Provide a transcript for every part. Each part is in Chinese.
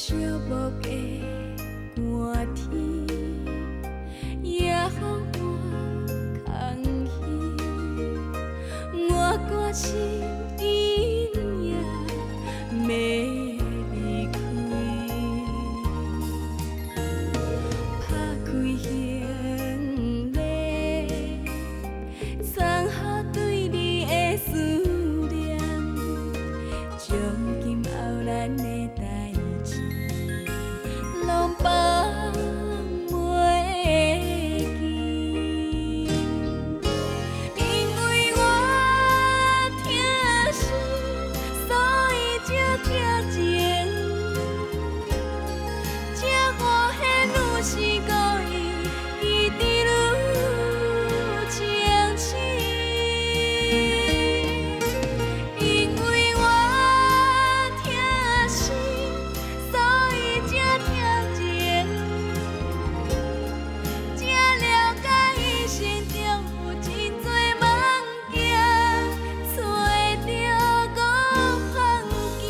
寂寞的寒天，夜风伴空虚，我关心因也要离开，拍开行李，送予对你的思念，从今后咱的代志，拢放袂记。因为我疼心，所以才疼情，这无限愈是故意，伊伫愈清醒。因为我疼心，所以才疼情，才了解伊心中有真多梦境，找着我放弃。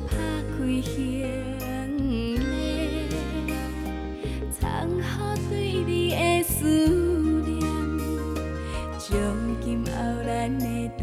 拍开行李，藏予对你的思念，从今后咱的代